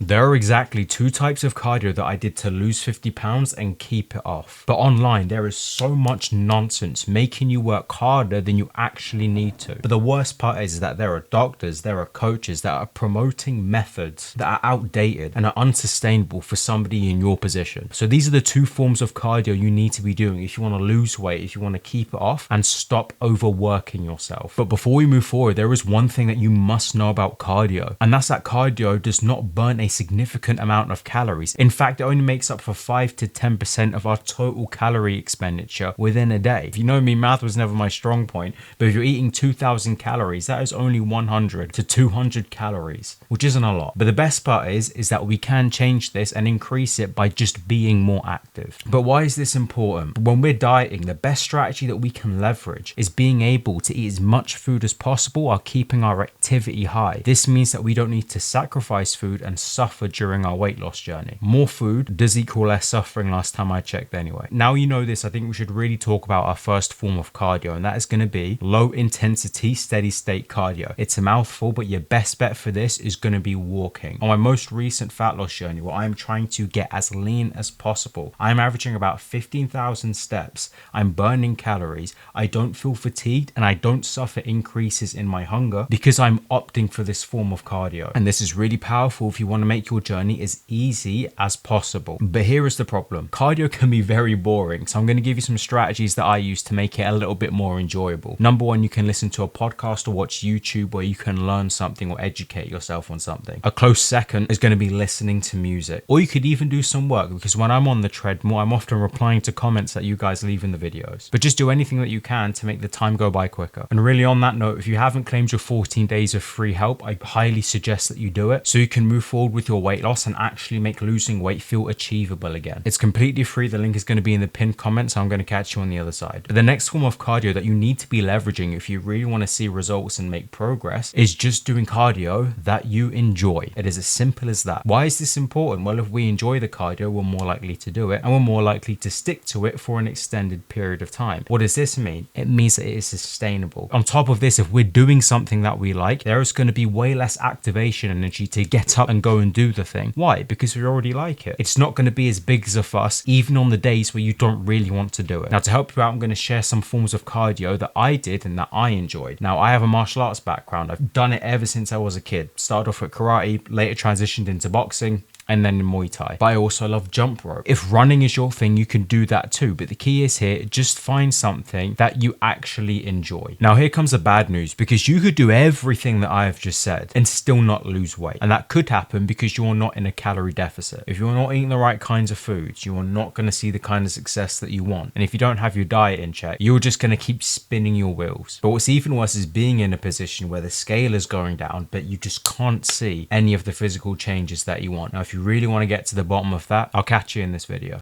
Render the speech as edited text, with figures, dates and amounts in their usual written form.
There are exactly two types of cardio that I did to lose 50 pounds and keep it off. But online, there is so much nonsense making you work harder than you actually need to. But the worst part is that there are doctors, there are coaches that are promoting methods that are outdated and are unsustainable for somebody in your position. So these are the two forms of cardio you need to be doing if you want to lose weight, if you want to keep it off and stop overworking yourself. But before we move forward, there is one thing that you must know about cardio, and that's that cardio does not burn a significant amount of calories. In fact, it only makes up for 5 to 10% of our total calorie expenditure within a day. If you know me, math was never my strong point, but if you're eating 2,000 calories, that is only 100 to 200 calories, which isn't a lot. But the best part is that we can change this and increase it by just being more active. But why is this important? When we're dieting, the best strategy that we can leverage is being able to eat as much food as possible while keeping our activity high. This means that we don't need to sacrifice food and suffer during our weight loss journey. More food does equal less suffering last time I checked anyway. Now you know this, I think we should really talk about our first form of cardio, and that is going to be low intensity steady state cardio. It's a mouthful, but your best bet for this is going to be walking. On my most recent fat loss journey, where I'm trying to get as lean as possible, I'm averaging about 15,000 steps. I'm burning calories. I don't feel fatigued and I don't suffer increases in my hunger because I'm opting for this form of cardio. And this is really powerful if you want to make your journey as easy as possible. But here is the problem. Cardio can be very boring, so I'm going to give you some strategies that I use to make it a little bit more enjoyable. Number one, you can listen to a podcast or watch YouTube where you can learn something or educate yourself on something. A close second is going to be listening to music. Or you could even do some work, because when I'm on the treadmill, I'm often replying to comments that you guys leave in the videos. But just do anything that you can to make the time go by quicker. And really on that note, if you haven't claimed your 14 days of free help, I highly suggest that you do it so you can move forward with your weight loss and actually make losing weight feel achievable again. It's completely free. The link is going to be in the pinned comment, so I'm going to catch you on the other side. But the next form of cardio that you need to be leveraging if you really want to see results and make progress is just doing cardio that you enjoy. It is as simple as that. Why is this important? Well, if we enjoy the cardio, we're more likely to do it and we're more likely to stick to it for an extended period of time. What does this mean? It means that it is sustainable. On top of this, if we're doing something that we like, there is going to be way less activation energy to get up and go and do the thing. Why? Because we already like it. It's not going to be as big as a fuss, even on the days where you don't really want to do it. Now, to help you out, I'm going to share some forms of cardio that I did and that I enjoyed. Now, I have a martial arts background. I've done it ever since I was a kid. Started off at karate, later transitioned into boxing, and then in Muay Thai. But I also love jump rope. If running is your thing, you can do that too. But the key is here, just find something that you actually enjoy. Now here comes the bad news, because you could do everything that I have just said and still not lose weight. And that could happen because you're not in a calorie deficit. If you're not eating the right kinds of foods, you are not going to see the kind of success that you want. And if you don't have your diet in check, you're just going to keep spinning your wheels. But what's even worse is being in a position where the scale is going down, but you just can't see any of the physical changes that you want. Now, if you really want to get to the bottom of that, I'll catch you in this video.